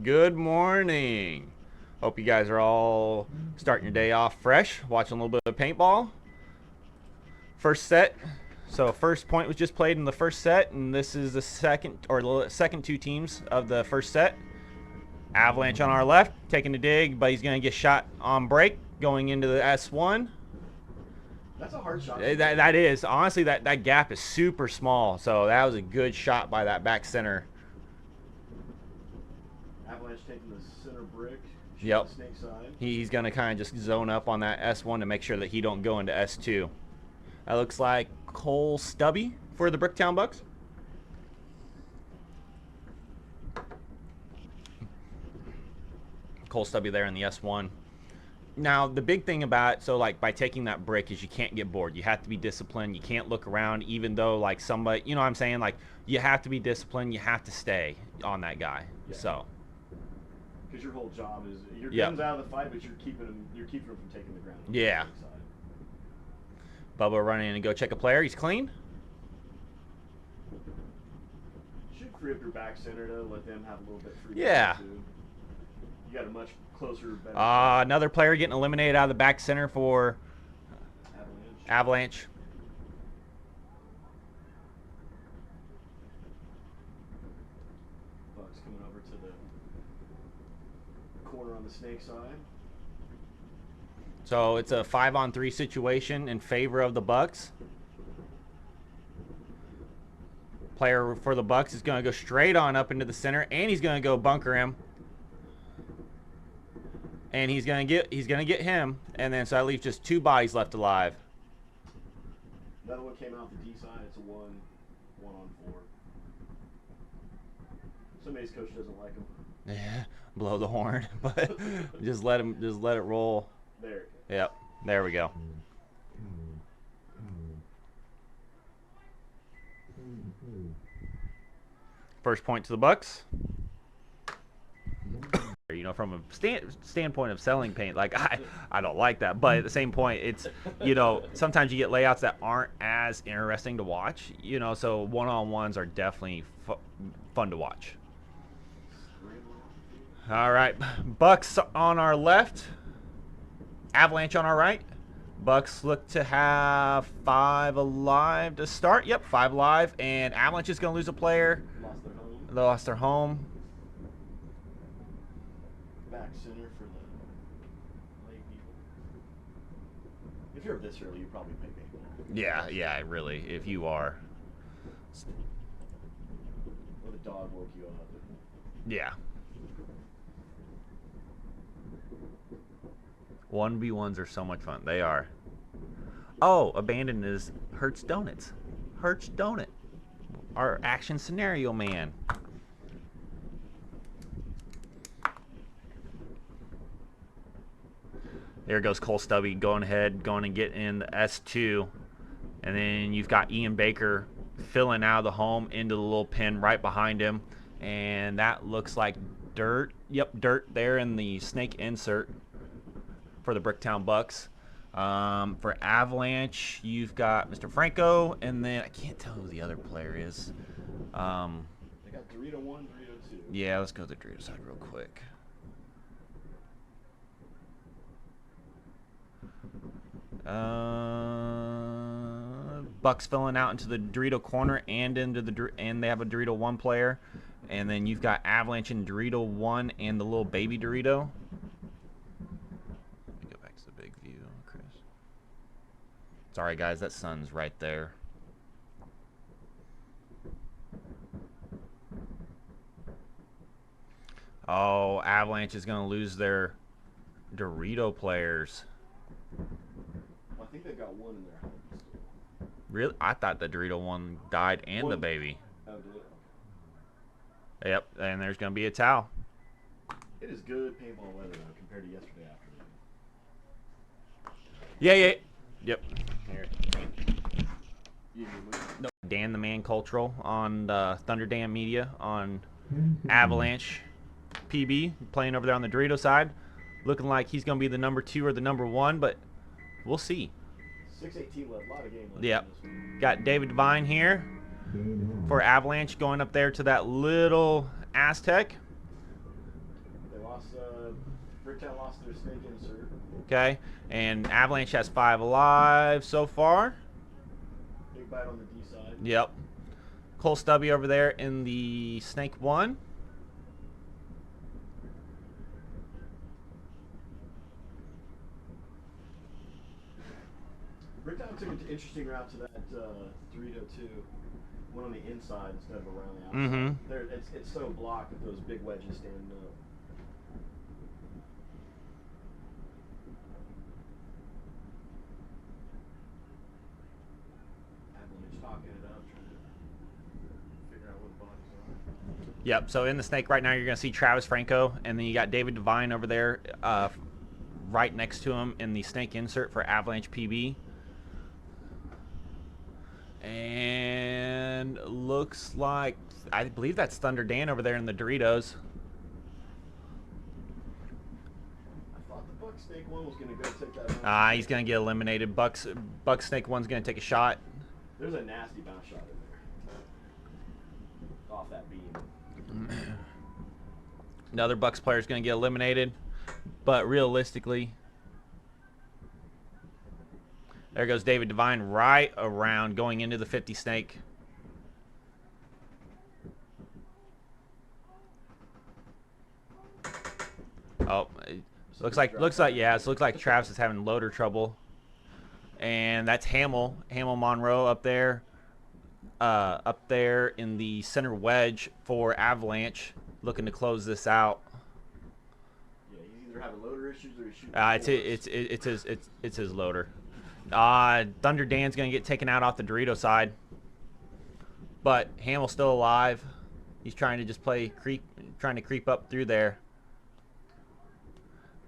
Good morning. Hope you guys are all starting your day off fresh, watching a little bit of paintball. First set. So first point was just played in the first set, and this is the second two teams of the first set. Avalanche on our left, taking a dig, but he's going to get shot on break going into the S1. That's a hard shot. That is. Honestly, that gap is super small, so that was a good shot by that back center. Avalanche taking the center brick. Yep. The snake side. He's going to kind of just zone up on that S1 to make sure that he don't go into S2. That looks like Cole Stubby for the Bricktown Bucks. Cole Stubby there in the S1. Now, the big thing about, so like by taking that brick is you can't get bored. You have to be disciplined. You can't look around even though like somebody, you know what I'm saying? Like you have to be disciplined. You have to stay on that guy. Yeah. So. Because your whole job is, your gun's out of the fight, but you're keeping him from taking the ground. Yeah. Bubba running in and go check a player. He's clean. Should free up your back center to let them have a little bit free. Yeah. Too. You got a much closer, better. Another player getting eliminated out of the back center for Avalanche. Bucks coming over to the corner on the snake side. So it's a 5-on-3 situation in favor of the Bucks. Player for the Bucks is going to go straight on up into the center, and he's going to go bunker him. And he's going to get him, and then so that leaves just 2 bodies left alive. Another one came out the D side. It's a 1-on-4. Somebody's coach doesn't like him. Yeah, blow the horn, but just let it roll. There. Yep, there we go. First point to the Bucks. You know, from a standpoint of selling paint, like I don't like that, but at the same point, it's, you know, sometimes you get layouts that aren't as interesting to watch, you know, so one-on-ones are definitely fun to watch. All right, Bucks on our left, Avalanche on our right. Bucks look to have 5 alive to start. Yep, 5 alive, and Avalanche is going to lose a player. They lost their home. Back center for the late people. If you're this early, you probably pick paintball. Yeah, really, if you are. Or the dog woke you up. Yeah. 1v1s are so much fun. They are. Oh, abandoned is Hertz Donuts. Hertz Donut. Our action scenario man. There goes Cole Stubby going ahead, going and getting in the S2. And then you've got Ian Baker filling out of the home into the little pin right behind him. And that looks like dirt. Yep, dirt there in the snake insert for the Bricktown Bucks. For Avalanche, you've got Mr. Franco, and then I can't tell who the other player is. They got Dorito 1, Dorito 2. Yeah, let's go to the Dorito side real quick. Bucks filling out into the Dorito corner and and they have a Dorito 1 player, and then you've got Avalanche and Dorito 1 and the little baby Dorito. Let me go back to the big view, Chris. Sorry guys, that sun's right there. Oh, Avalanche is going to lose their Dorito players. Well, I think they've got 1 in their home. Really? I thought the Dorito 1 died and the baby. Oh, did it? Okay. Yep, and there's going to be a towel. It is good paintball weather, though, compared to yesterday afternoon. Yeah. Yep. Here. No. Dan the Man Cultural on Thunder Dam Media on Avalanche PB, playing over there on the Dorito side. Looking like he's going to be the number 2 or the number 1, but we'll see. 6:18 left, a lot of game left. Yep. Got David Devine here for Avalanche going up there to that little Aztec. Bricktown lost their snake insert. Okay, and Avalanche has 5 alive so far. Big bite on the D side. Yep. Cole Stubby over there in the snake 1. Bricktown took an interesting route to that Dorito 2. Went on the inside instead of around the outside. Mm-hmm. It's so blocked with those big wedges standing up. Avalanche talking it up, trying to figure out what the bodies are. Yep, so in the snake right now, you're going to see Travis Franco, and then you got David Devine over there right next to him in the snake insert for Avalanche PB. And looks like, I believe that's Thunder Dan over there in the Doritos. I thought the Buck Snake one was going to go take that. He's going to get eliminated. Buck Snake 1's going to take a shot. There's a nasty bounce shot in there. Off that beam. Another Bucks player is going to get eliminated. But realistically, there goes David Devine right around going into the 50 snake. Oh, it looks like Travis is having loader trouble. And that's Hamill Monroe up there in the center wedge for Avalanche, looking to close this out. Yeah, he's either having loader issues or he's shooting. It's his loader. Thunder Dan's gonna get taken out off the Dorito side, but Hamill's still alive. He's trying to just trying to creep up through there.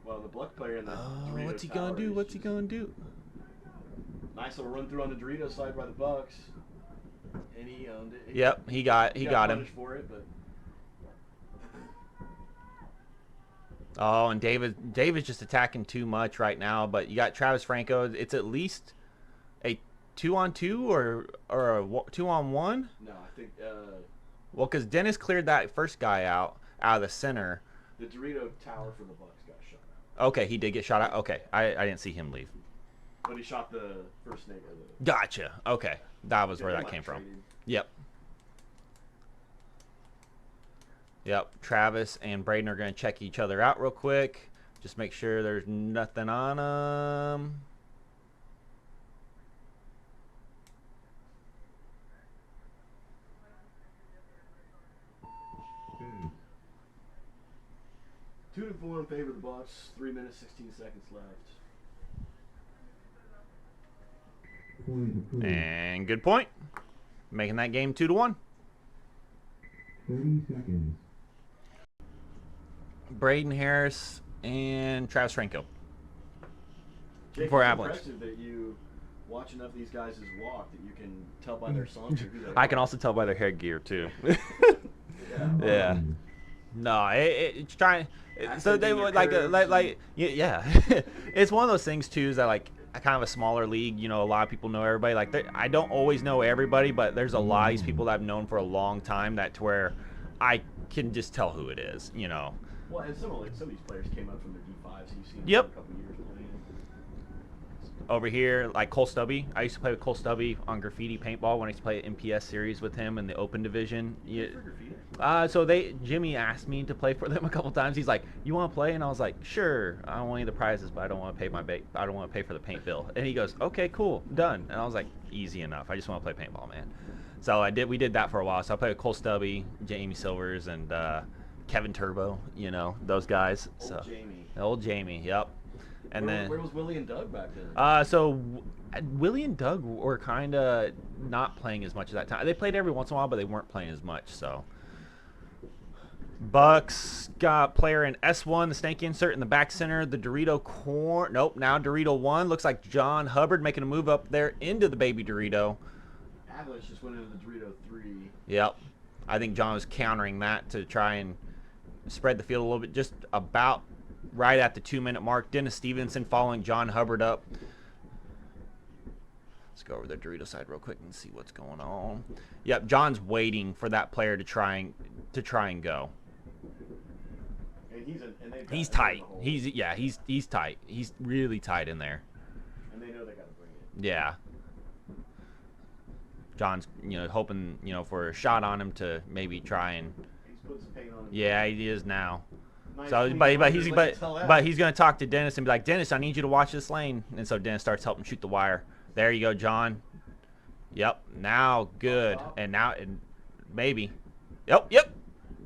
Well, the Buck player in the Dorito what's he gonna do? What's he gonna do? Nice little run through on the Dorito side by the Bucks, and he owned it. Yep, he got him. For it, but oh, and David's just attacking too much right now. But you got Travis Franco. It's at least a 2-on-2 or a 2-on-1. No, I think. Well, because Dennis cleared that first guy out of the center. The Dorito tower for the Bucks got shot out. Okay, he did get shot out. Okay, I didn't see him leave. But he shot the first snake. Gotcha. Okay, that was where that came from. Yep. Yep. Travis and Braden are going to check each other out real quick. Just make sure there's nothing on them. Two to 4 in favor of the Bucks. 3 minutes 16 seconds left. And good point. Making that game 2-1. 30 seconds. Braden Harris and Travis Franco. Jake, For it's Avalanche. impressive that you watch enough of these guys' walk that you can tell by their songs who they I can are. also tell by their headgear too. Yeah. Yeah. No, it's trying. So they would yeah. It's one of those things too. Is that like kind of a smaller league? You know, a lot of people know everybody. Like I don't always know everybody, but there's a lot of these people that I've known for a long time that to where I can just tell who it is. You know. Well, and some of these players came up from the D5s. You've seen Yep. them for a couple years playing. Over here, like Cole Stubby. I used to play with Cole Stubby on Graffiti Paintball when I used to play MPS series with him in the open division. Yeah. For graffiti? So Jimmy asked me to play for them a couple times. He's like, "You want to play?" And I was like, "Sure. I don't want any of the prizes, but I don't want to pay I don't want to pay for the paint bill." And he goes, "Okay, cool, done." And I was like, "Easy enough. I just want to play paintball, man." So we did that for a while. So I played with Cole Stubby, Jamie Silvers, and Kevin Turbo. You know those guys. Old Jamie. Yep. And where was Willie and Doug back then? So Willie and Doug were kind of not playing as much at that time. They played every once in a while, but they weren't playing as much. So Bucks got player in S1, the snake insert in the back center, the Dorito corner. Nope, now Dorito 1. Looks like John Hubbard making a move up there into the baby Dorito. Avalanche just went into the Dorito 3. Yep. I think John was countering that to try and spread the field a little bit, just about right at the 2-minute mark. Dennis Stevenson following John Hubbard up. Let's go over the Dorito side real quick and see what's going on. Yep, John's waiting for that player to try and go. And He's tight. He's tight. He's really tight in there. And they know they got to bring it. Yeah. John's, hoping, for a shot on him to maybe try and. He's put some paint on him. Yeah, he is now. Nice So, but he's gonna talk to Dennis and be like, Dennis, I need you to watch this lane. And so Dennis starts helping shoot the wire. There you go, John. Yep. Now good. And now maybe. Yep.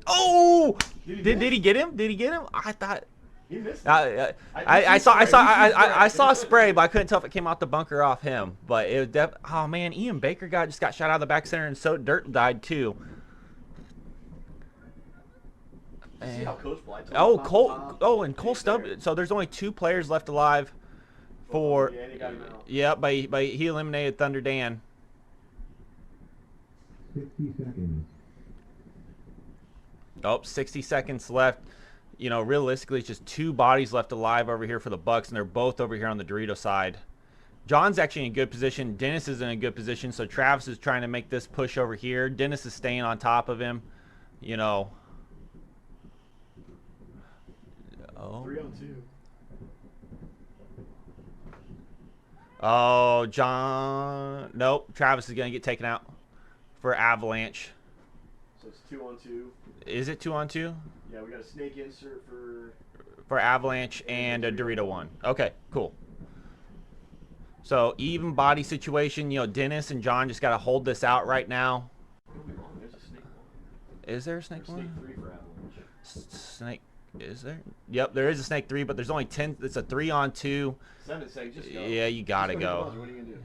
Oh! Did he get him? Did he get him? I thought. He missed I saw a spray, but I couldn't tell if it came out the bunker off him. But it was oh man, Ian Baker just got shot out of the back center, and so Dirt died too. See how Coach Blythe and Cole Stubb. So there's only 2 players left alive for. Yeah, but he eliminated Thunder Dan. 60 seconds. 60 seconds left. Realistically, it's just 2 bodies left alive over here for the Bucks, and they're both over here on the Dorito side. John's actually in a good position. Dennis is in a good position, so Travis is trying to make this push over here. Dennis is staying on top of him. 3 on 2. Oh, John. Nope. Travis is going to get taken out for Avalanche. So it's 2 on 2. Is it 2 on 2? Yeah, we got a snake insert for Avalanche and a Dorito 1. Okay, cool. So even body situation. Dennis and John just got to hold this out right now. There's a snake 1. Is there a snake 1? Snake 3 for Avalanche. Snake. Is there? Yep, there is a snake 3, but there's only 10. It's a 3 on 2. Send it, say, just go. Yeah, you gotta go. What are you gonna do?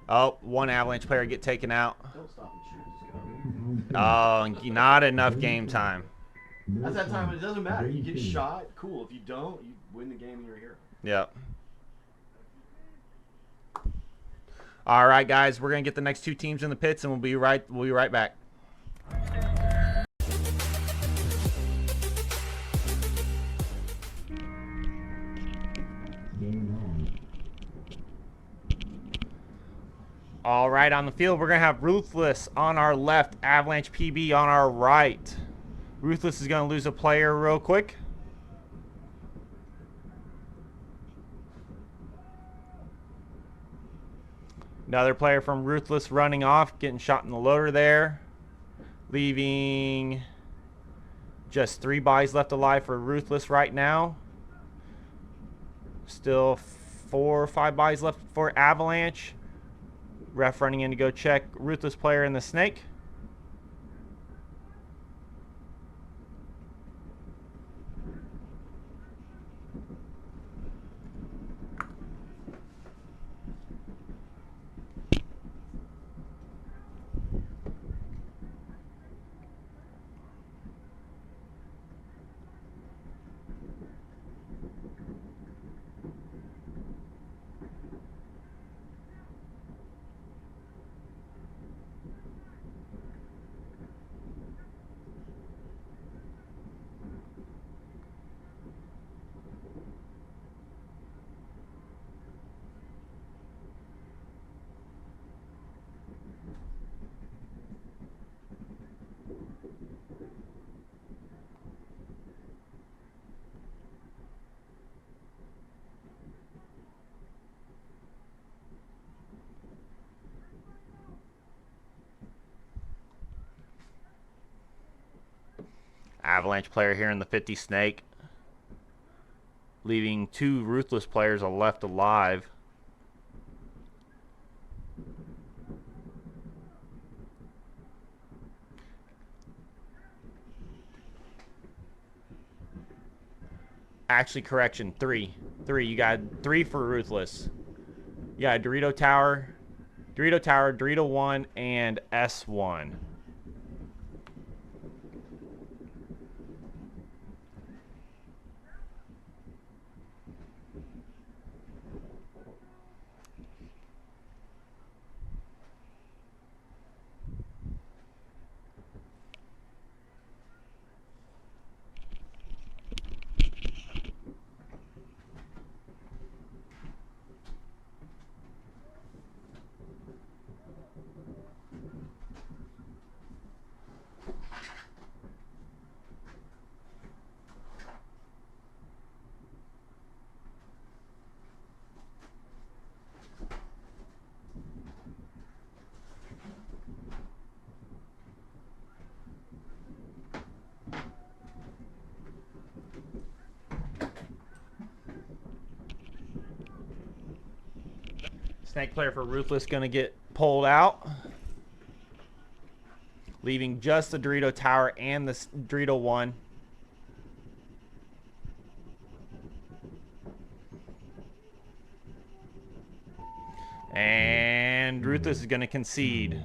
Oh, 1 Avalanche player get taken out. Don't stop and shoot. Just go. Oh, not enough game time. That's that time. It doesn't matter. You get shot, cool. If you don't, you win the game and you're a hero. Yep. All right, guys, we're gonna get the next 2 teams in the pits, and we'll be right back. All right, on the field, we're going to have Ruthless on our left, Avalanche PB on our right. Ruthless is going to lose a player real quick. Another player from Ruthless running off, getting shot in the loader there. Leaving just 3 bodies left alive for Ruthless right now. Still 4 or 5 bodies left for Avalanche. Ref running in to go check Ruthless player in the snake. Avalanche player here in the 50 snake. Leaving 2 Ruthless players left alive. Actually, correction, 3. You got 3 for Ruthless. You got Dorito Tower, Dorito 1, and S1. Snake player for Ruthless going to get pulled out, leaving just the Dorito Tower and the Dorito 1. And Ruthless is going to concede.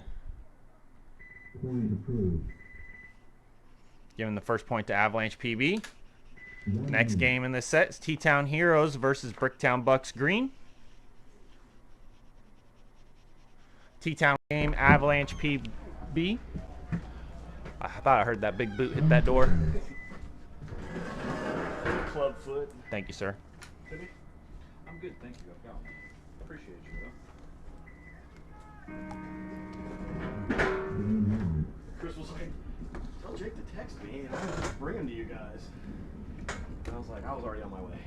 Giving the first point to Avalanche PB. Next game in this set is T-Town Heroes versus Bricktown Bucks Green. T-Town game, Avalanche PB. I thought I heard that big boot hit that door. Club foot. Thank you, sir. I'm good, thank you. I've got one. Appreciate you, though. Chris was like, tell Jake to text me and I'll just bring him to you guys. And I was like, I was already on my way.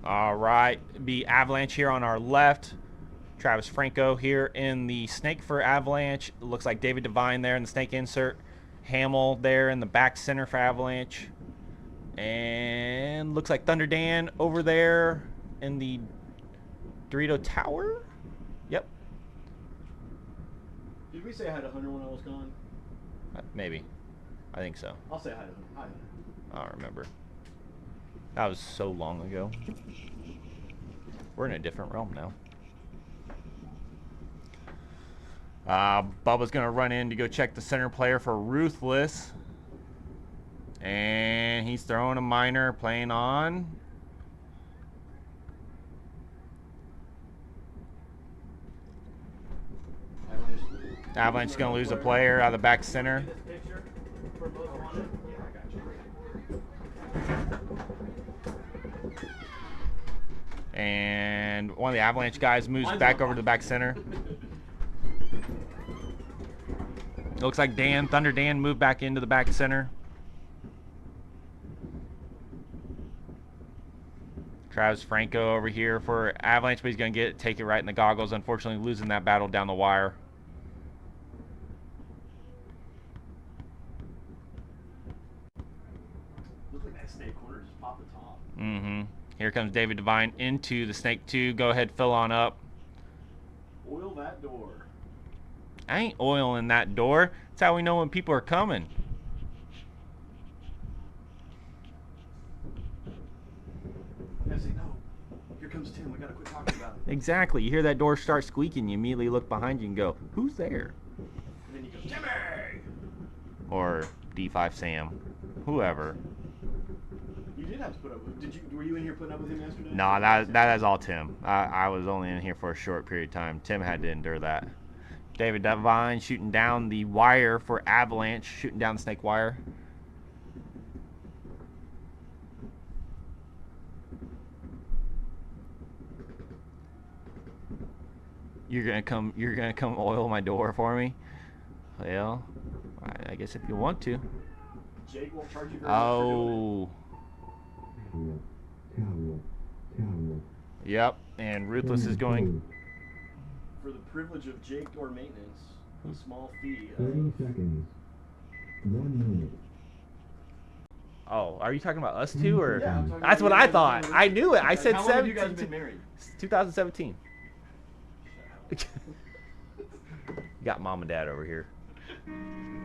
All right, be Avalanche here on our left. Travis Franco here in the snake for Avalanche. It looks like David Devine there in the snake insert. Hamill there in the back center for Avalanche. And looks like Thunder Dan over there in the Dorito Tower. Yep. Did we say hi to Hunter when I was gone? Maybe. I think so. I'll say hi to Hunter. Hi, Hunter. I don't remember. That was so long ago. We're in a different realm now. Bubba's going to run in to go check the center player for Ruthless. And he's throwing a minor, playing on. Avalanche is going to lose a player out of the back center. And one of the Avalanche guys moves back over to the back center. It looks like Thunder Dan moved back into the back center. Travis Franco over here for Avalanche, but he's going to take it right in the goggles. Unfortunately, losing that battle down the wire. Looks like that snake corner just popped the top. Mm-hmm. Here comes David Devine into the snake 2. Go ahead, fill on up. Oil that door. I ain't oiling that door. That's how we know when people are coming. I say, no, here comes Tim. We got to quit talking about it. Exactly. You hear that door start squeaking, you immediately look behind you and go, who's there? And then you go, Timmy! Or D5 Sam. Whoever. You did have to put up with were you in here putting up with him yesterday? No, that is all Tim. I was only in here for a short period of time. Tim had to endure that. David Devine shooting down the wire for Avalanche, shooting down the snake wire. You're gonna come oil my door for me? Well, I guess if you want to. Jake won't charge you very much for doing Oh. Yep, and Ruthless is going. For the privilege of Jake door maintenance, a small fee. 30 seconds. 1 minute. Oh, are you talking about us two, or? Yeah, I'm talking That's about what you I guys thought. been I knew it. I said How long have you guys 17. been married? 2017. You got mom and dad over here.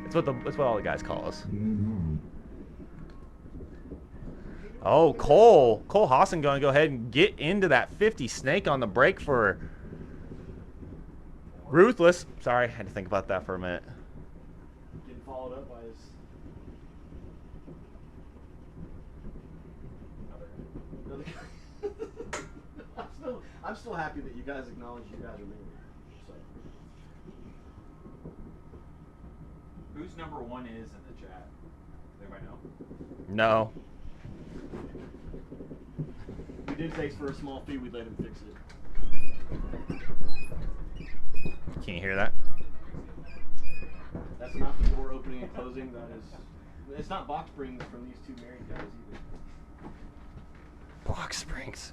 That's what all the guys call us. Oh, Cole Hawson going to go ahead and get into that 50 snake on the break for Ruthless. Sorry, I had to think about that for a minute. Getting followed up by his. Another guy. I'm still happy that you guys acknowledge you guys are married. So. Whose number 1 is in the chat? Does anybody know? No. We did say for a small fee we'd let him fix it. Can you hear that? That's not the door opening and closing. That is. It's not box springs from these two married guys either. Box springs.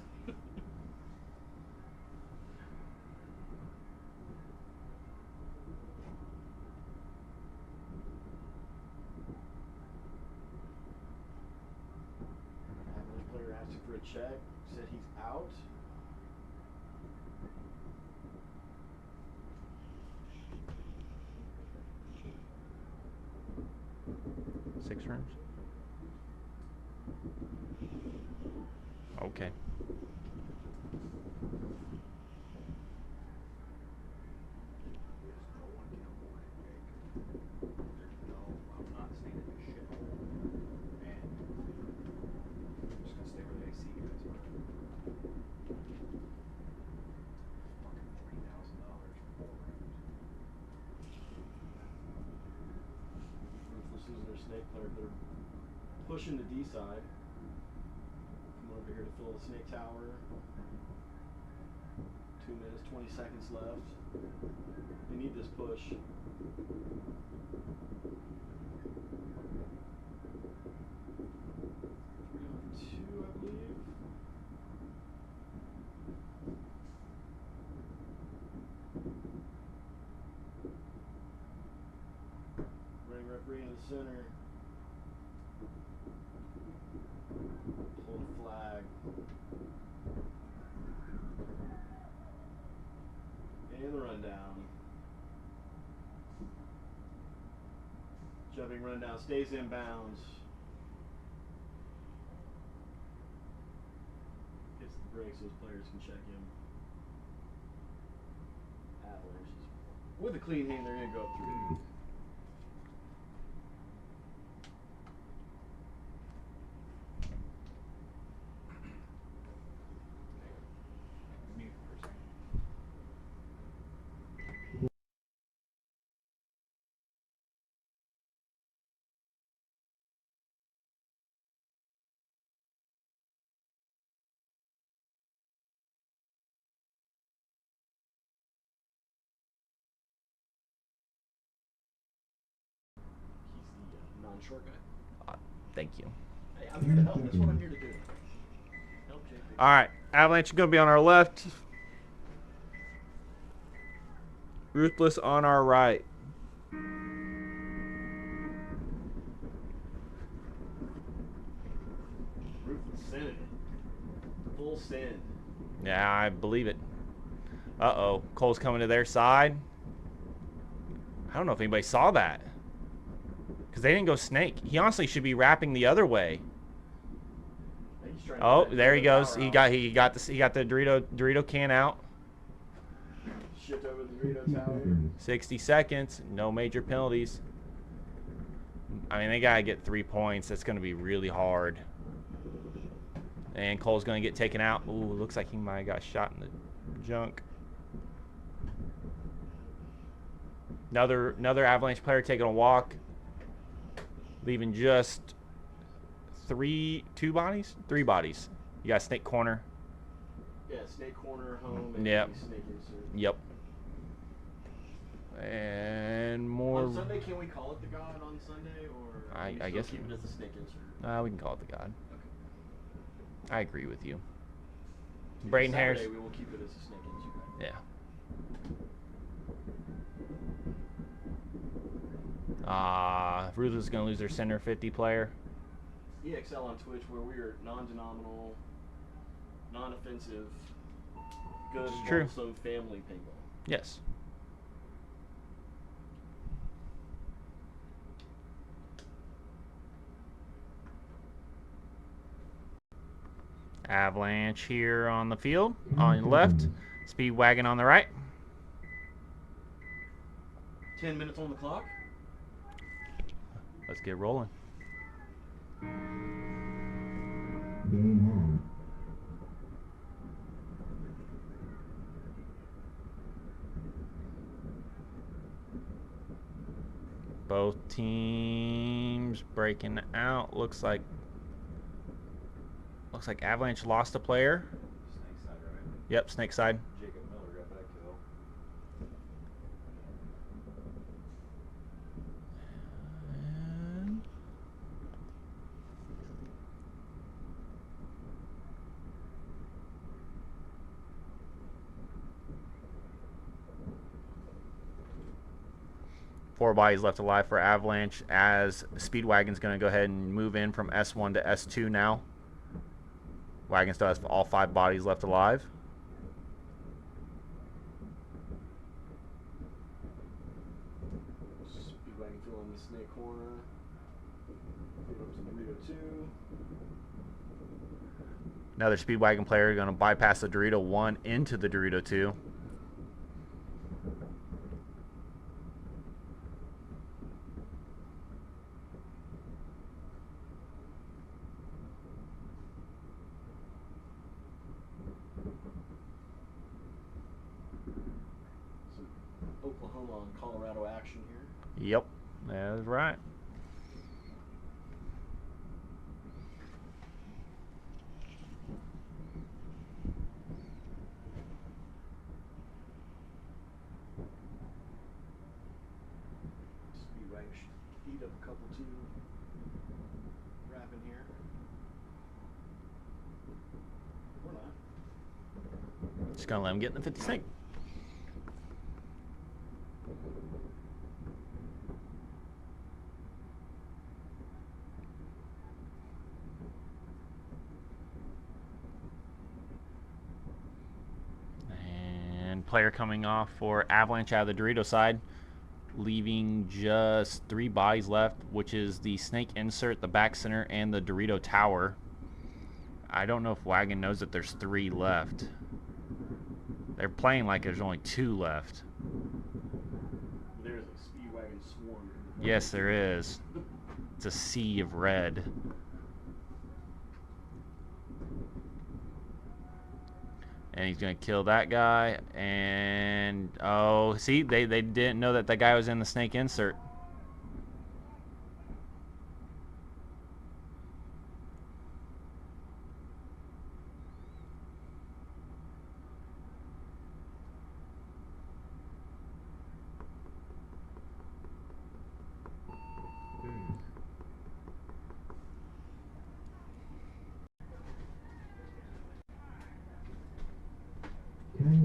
Avalanche player asked him for a check. Said he's out. turns. Okay. I'm not standing this shit. And I'm just gonna stay where the AC guys are. Fucking $3,000 for 4 rounds. Ruthless is their snake player. They're pushing the D side. Come over here to fill the snake tower. 2 minutes, 20 seconds left. They need this push. 3-on-2, I believe. Running referee in the center. Pull the flag. And the rundown. Jumping rundown stays in bounds. Hits the brakes so his players can check him. Avalanche is with a clean hand, they're going to go up 3. Mute for a second. He's the non-short guy. Thank you. Hey, I'm here to help. That's what I'm here to do. Help JP. All right, Avalanche is going to be on our left. Ruthless on our right. Ruthless sending it. Full send. Yeah, I believe it. Uh-oh. Cole's coming to their side. I don't know if anybody saw that. Because they didn't go snake. He honestly should be wrapping the other way. He's trying to Oh, get that there he goes. power He out. got the Dorito can out. Shift over the Dorito tower. 60 seconds. No major penalties. I mean, they got to get 3 points. That's going to be really hard. And Cole's going to get taken out. Ooh, looks like he might have got shot in the junk. Another Avalanche player taking a walk. Leaving just 3 bodies? 3 bodies. You got snake corner. Yeah, snake corner, home, and Yep. snake insert. Yep. And more. On Sunday, can we call it the God on Sunday, or I we still guess- keep it as a snake insert? We can call it the God. Okay. I agree with you. Braden Harris. Saturday, we will keep it as a snake insert. Yeah. Ruthless is going to lose their center 50 player. EXL on Twitch, where we are non-denominational, non-offensive, good, It's true. wholesome family paintball. Yes. Avalanche here on the field, on the left. Speedwagon on the right. 10 minutes on the clock. Let's get rolling. Game on. Both teams breaking out. Looks like Avalanche lost a player. Snake side, right? Yep, snake side. Jacob Miller got that kill. And 4 bodies left alive for Avalanche, as Speedwagon's going to go ahead and move in from S1 to S2 now. Wagon still has all 5 bodies left alive. Speedwagon filling the snake corner. 2. Another Speedwagon player going to bypass the Dorito 1 into the Dorito 2. Some Oklahoma and Colorado action here. Yep, that's right. Speedwagon should eat up a couple too. Wrapping here. Or not. Just going to let him get in the 50 snake. Player coming off for Avalanche out of the Dorito side, leaving just 3 bodies left, which is the snake insert, the back center, and the Dorito tower. I don't know if Wagon knows that there's 3 left. They're playing like there's only 2 left. There's a Speedwagon swarm. Yes, there is. It's a sea of red. And he's going to kill that guy. And, oh, see, they didn't know that guy was in the snake insert.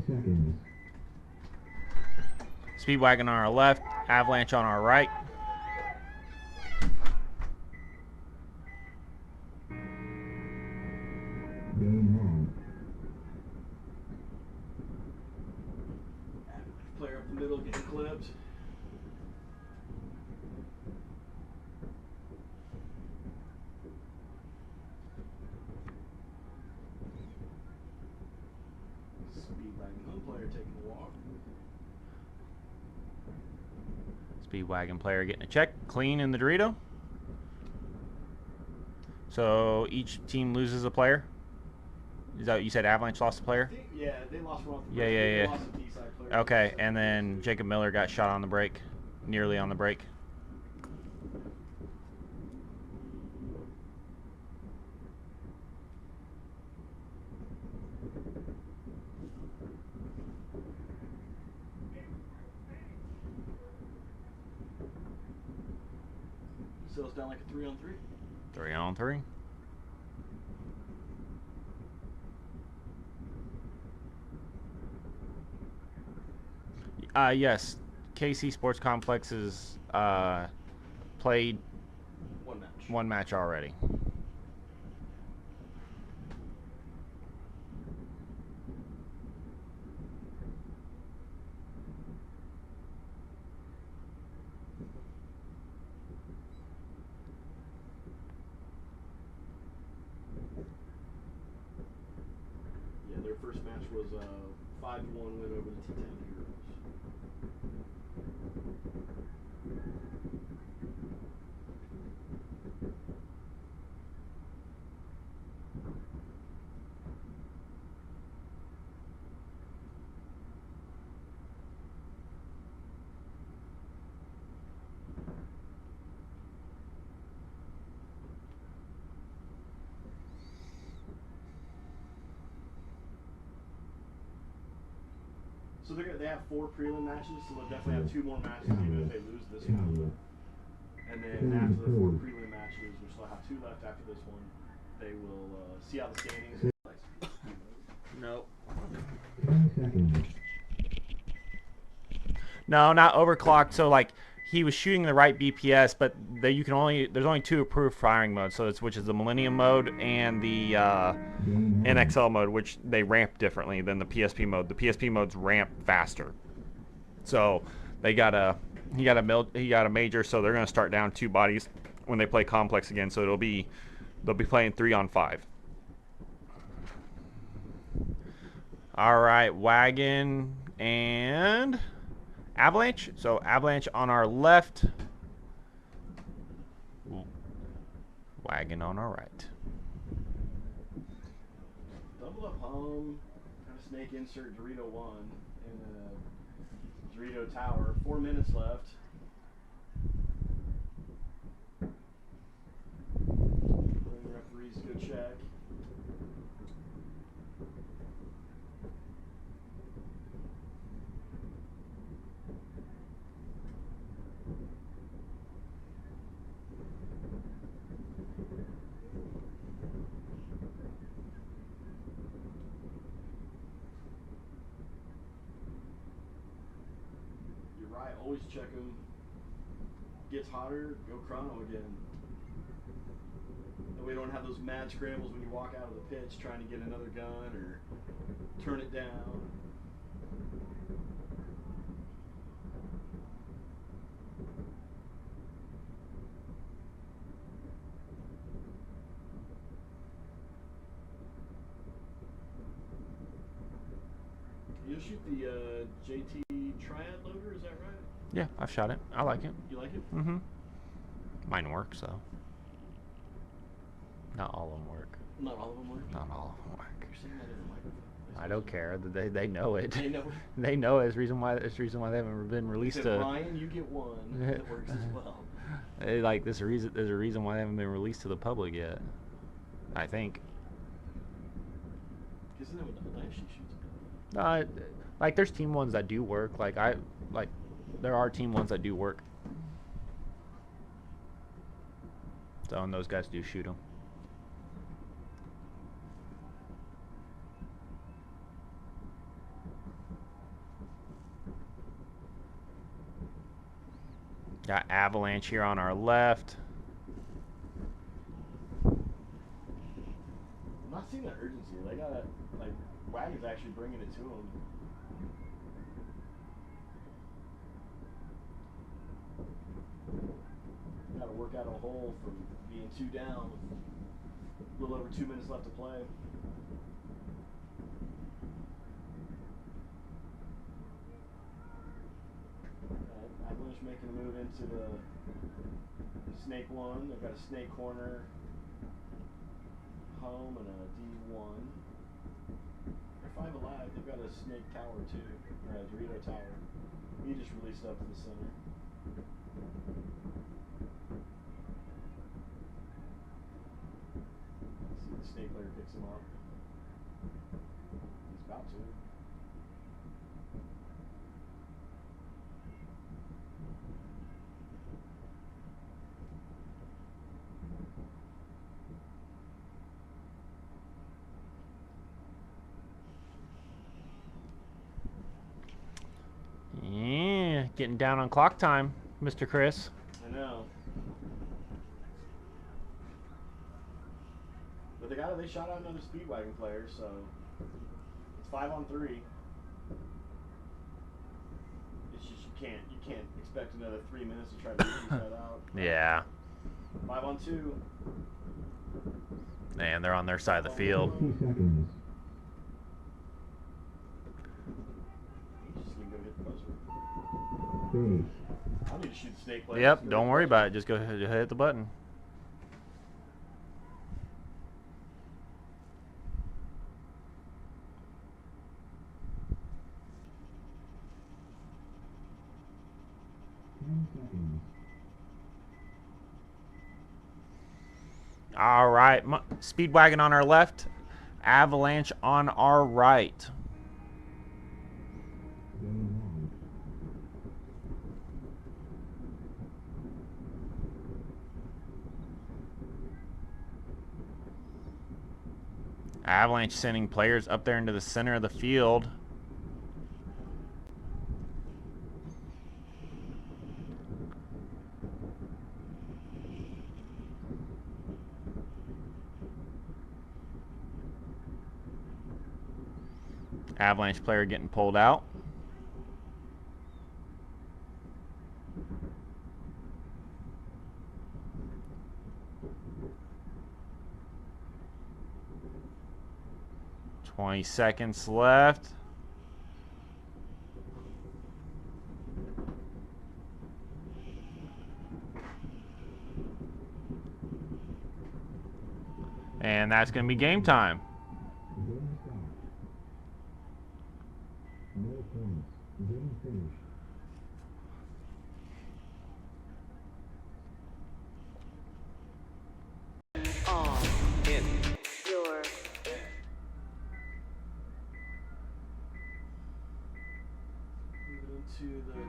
Seconds. Speedwagon on our left, Avalanche on our right. Game on. Player up the middle gets Eclipse. Speedwagon player taking a walk. Speedwagon player getting a check. Clean in the Dorito. So each team loses a player. Is that what you said? Avalanche lost a player? Yeah, they lost one off the Yeah, break. yeah, They yeah. lost a D-side player. Okay, and then Jacob Miller got shot on the break. Nearly on the break. So it's down like a 3-on-3. 3-on-3. Yes. KC Sports Complex is played One match. one match already. Yeah, their first match was a 5-1 win over the T10 Heroes. So they have 4 prelim matches, so they'll definitely have 2 more matches even if they lose this one. And then after the 4 prelim matches, which they'll have 2 left after this one, they will see how the standings. No. 10 seconds. No, not overclocked. So like he was shooting the right BPS, but there's only 2 approved firing modes. So which is the Millennium mode and the NXL mode, which they ramp differently than the PSP mode. The PSP modes ramp faster. So he got a major, so they're going to start down 2 bodies when they play Complex again. So they'll be playing 3-on-5. All right, Wagon and Avalanche. So Avalanche on our left, Wagon on our right. Double up home, kind of snake insert Dorito 1 and Dorito Tower. 4 minutes left. The referees go check. Right, always check them. Gets hotter, go chrono again. And we don't have those mad scrambles when you walk out of the pitch trying to get another gun or turn it down. You'll shoot the JT Triad loader, is that right? Yeah, I've shot it. I like it. You like it? Mm-hmm. Mine works, so. Not all of them work. Not all of them work? Not all of them work. You're saying that in the microphone. I don't care. They know it. They know it. They know it. It's the reason why they haven't been released Said, to. Ryan, you get one that works as well. Like there's a reason why they haven't been released to the public yet. I think. Isn't that what the Avalanche shoots? Like there's team ones that do work. There are team ones that do work. So and those guys do shoot them. Got Avalanche here on our left. I'm not seeing that urgency. They got Wagon's actually bringing it to them. Got to work out a hole from being 2 down with a little over 2 minutes left to play. Avalanche making a move into the snake 1. They've got a snake corner home and a D1. They're 5 alive. They've got a snake tower too, or a Dorito tower. He just released up to the center. See the snake player picks him up. He's about to. Yeah, getting down on clock time, Mr. Chris. I know. But they shot out another Speedwagon player, so it's 5-on-3. It's just you can't expect another 3 minutes to try to figure that out. Yeah. 5-on-2. And they're on their side of the field. 60 seconds. He's just gonna go hit the buzzer. 30. I need to shoot the snake player. Yep, don't worry about it. Just go ahead and hit the button. All right, Speedwagon on our left, Avalanche on our right. Avalanche sending players up there into the center of the field. Avalanche player getting pulled out. 20 seconds left. And that's going to be game time. Game start. No points. Game finished. All In. your Moving into the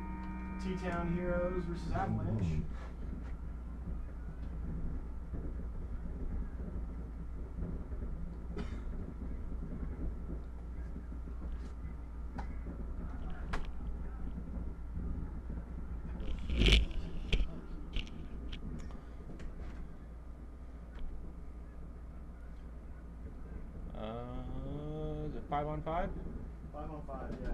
T-Town Heroes versus Avalanche. Is it 5-on-5? 5-on-5, yeah.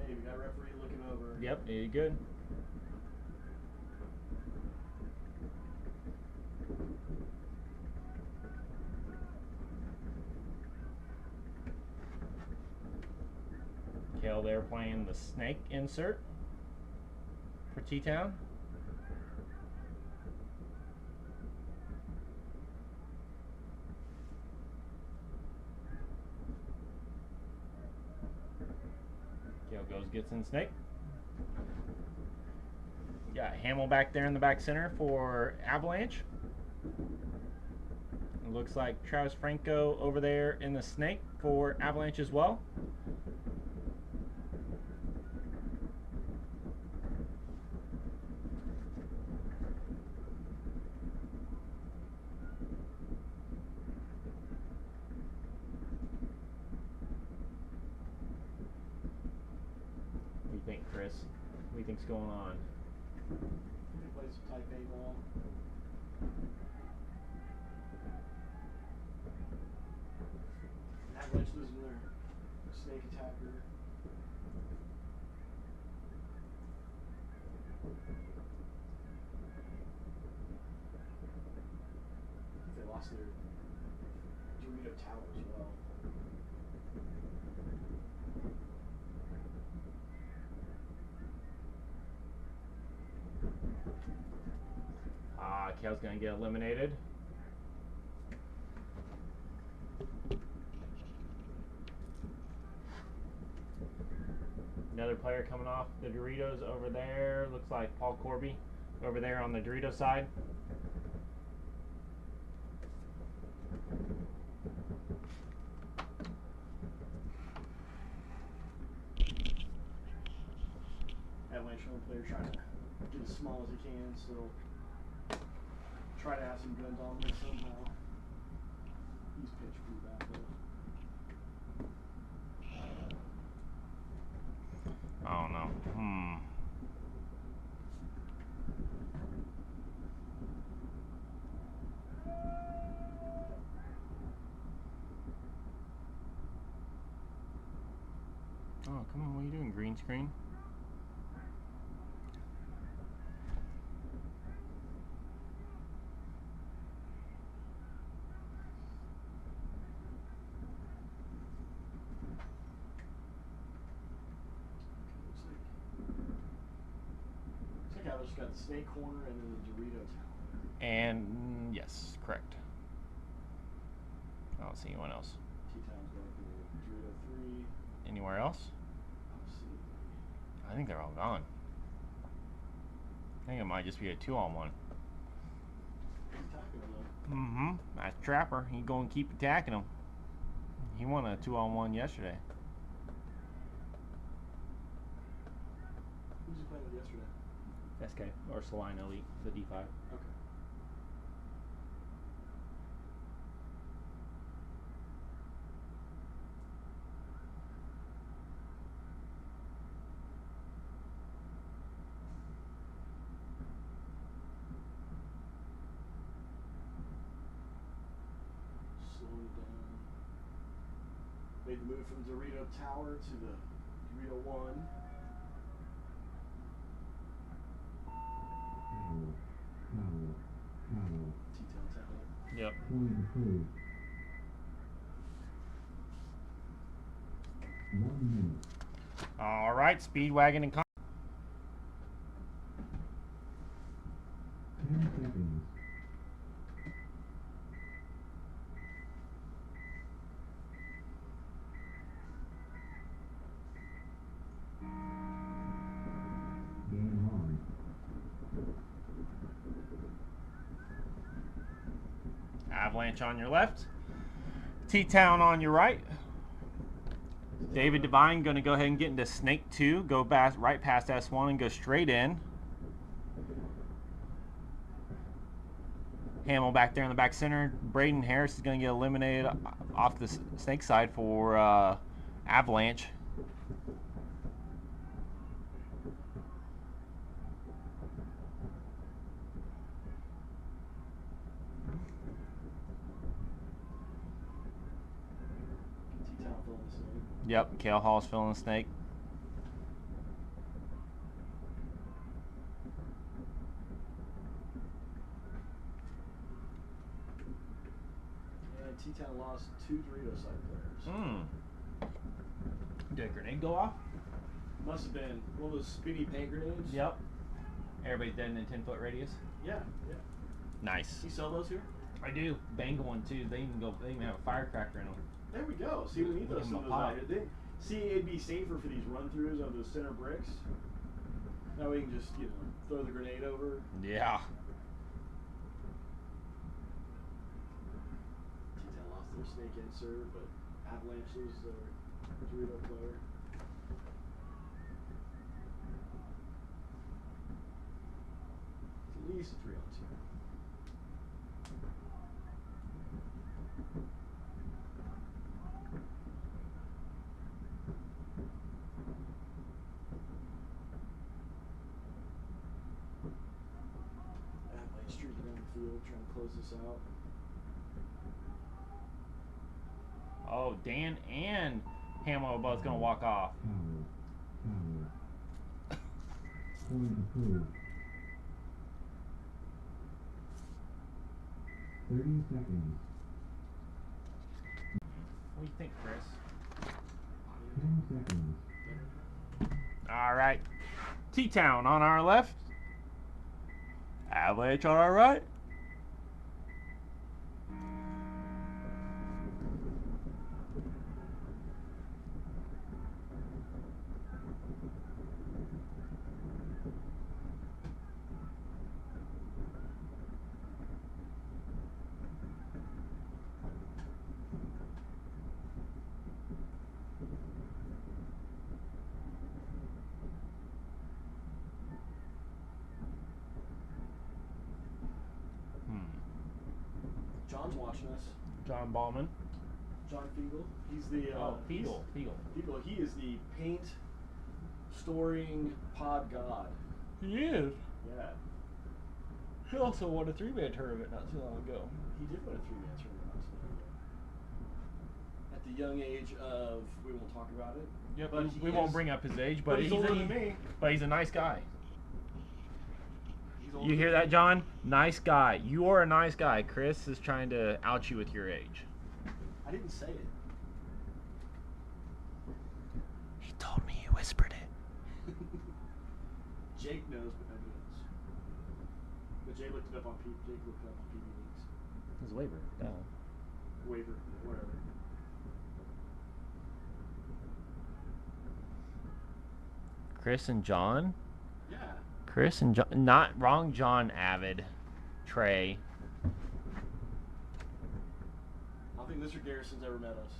Hey, we got a referee looking over. Yep, you good. Kale there playing the snake insert for T-Town. Kale goes, gets in snake. Got Hamill back there in the back center for Avalanche. It looks like Travis Franco over there in the snake for Avalanche as well. What do you think, Chris? What do you think's going on? We play some type Paintball. Avalanche losing their snake attacker. I think they lost their Dorito tower as well. Kale's gonna get eliminated. Another player coming off the Doritos over there. Looks like Paul Corby over there on the Dorito side. Avalanche home player trying to get as small as he can, still try to have some gun dominance somehow. He's pitched pretty bad though. Oh no. Oh, come on, what are you doing, green screen? Looks like Avalanche got the snake corner and then the Dorito tower. And yes, correct. I don't see anyone else. T-Town's got the Dorito 3. Anywhere else? Absolutely. I think they're all gone. I think it might just be a 2-on-1. He's attacking him though. Mm-hmm. That's Trapper. He going to keep attacking him. He won a 2-on-1 yesterday. Who's he playing with yesterday? SK or Saline Elite, the D5. Okay. Slow it down. Made the move from Dorito Tower to the Dorito 1. Power. T-Town's having Yep. Point approved. 1 minute. All right, Speedwagon and 10 seconds. Game on. Avalanche on your left. T-Town on your right. David Devine going to go ahead and get into Snake 2. Go back right past S1 and go straight in. Hamill back there in the back center. Braden Harris is going to get eliminated off the Snake side for Avalanche. T-Town filling the snake. Yep, Kale Hall's filling the Snake. And T-Town lost 2 Dorito side players. Did a grenade go off? Must have been one of those spinny paint grenades. Yep. Everybody's dead in a 10-foot radius. Yeah, yeah. Nice. You sell those here? I do. Bang one too. They even have a firecracker in them. There we go. See, we need Give those, them a some of those pop. out here. See, it'd be safer for these run-throughs of those center bricks. Now we can just, throw the grenade over. Yeah. T-Town lost their snake insert, but Avalanche loses their Dorito player. At least a 3-on-2. Avalanche streaking down the field, trying to close this out. Oh, Dan and Hamill are both going to walk off. Power. Point approved. 30 seconds. What do you think, Chris? 10 seconds. All right. T-Town on our left. Avalanche on our right. John's watching us. John Ballman. John Fiegel. He's the Fiegel. Fiegel. He is the paint storing pod god. He is. Yeah. He also won a 3-man tournament not too long ago. He did win a 3-man tournament not too long ago. At the young age of, we won't talk about it. Yep, But we won't bring up his age, but he's older than me. But he's a nice guy. He's older You hear than that, John? Nice guy. You are a nice guy. Chris is trying to out you with your age. I didn't say it. He told me you whispered it. Jake knows, but nobody knows. But Jake looked it up on PB Leagues. His waiver. Waiver, whatever. Chris and John? Yeah. Chris and John. Not wrong, John Avid. Trey. I don't think Mr. Garrison's ever met us.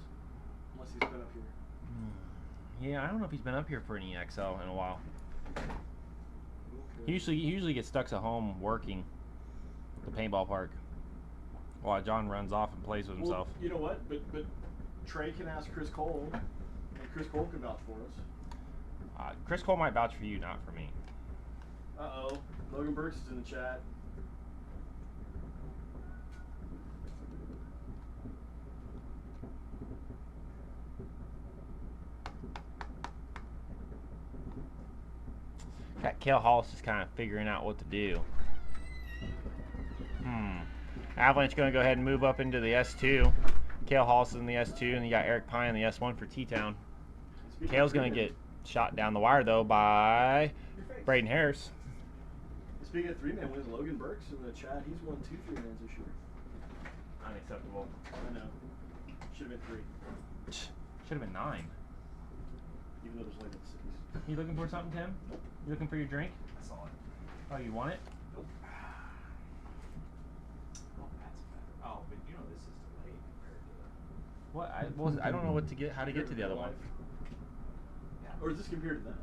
Unless he's been up here. Yeah, I don't know if he's been up here for an EXL in a while. He Okay. usually gets stuck at home working at the paintball park while John runs off and plays with himself. Well, you know what? But Trey can ask Chris Cole, and Chris Cole can vouch for us. Chris Cole might vouch for you, not for me. Uh-oh. Logan Burks is in the chat. Got Kale Hollis just kind of figuring out what to do. Avalanche going to go ahead and move up into the S2. Kale Hall's in the S2, and you got Eric Pine in the S1 for T-Town. Kale's going to get shot down the wire, though, by Braden Harris. Speaking of 3-man wins, Logan Burks in the chat, he's won 2 3-mans this year. Unacceptable. I know. Should have been 3. Should have been 9. Even though there's only been 6. You looking for something, Tim? You looking for your drink? I saw it. Oh, you want it? Nope. Oh, that's better. Oh, but you know this is delayed compared to the. What? I don't know what to get. How to get to the other one. Yeah. Or is this compared to that?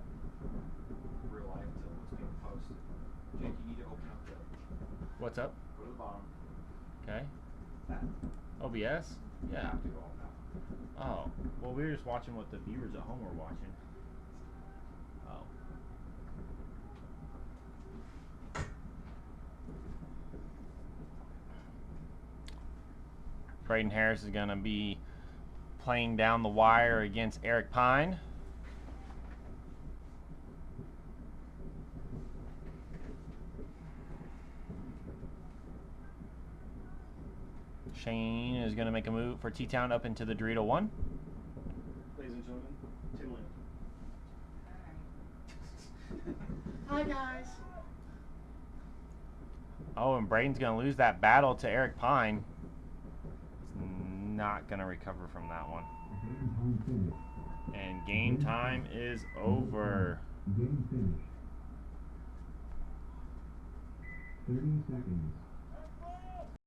Real life to what's being posted. Jake, you need to open up the. What's up? Go to the bottom. Okay. That. OBS? You Yeah. have to go all that. Oh. Well, we were just watching what the viewers at home were watching. Oh. Braden Harris is going to be playing down the wire against Eric Pine. Shane is going to make a move for T-Town up into the Dorito 1. Ladies and gentlemen, Tim Lance. Hi guys. Oh, and Braden's going to lose that battle to Eric Pine. He's not going to recover from that one. Game time finished. And game time is over. Game finished. 30 seconds.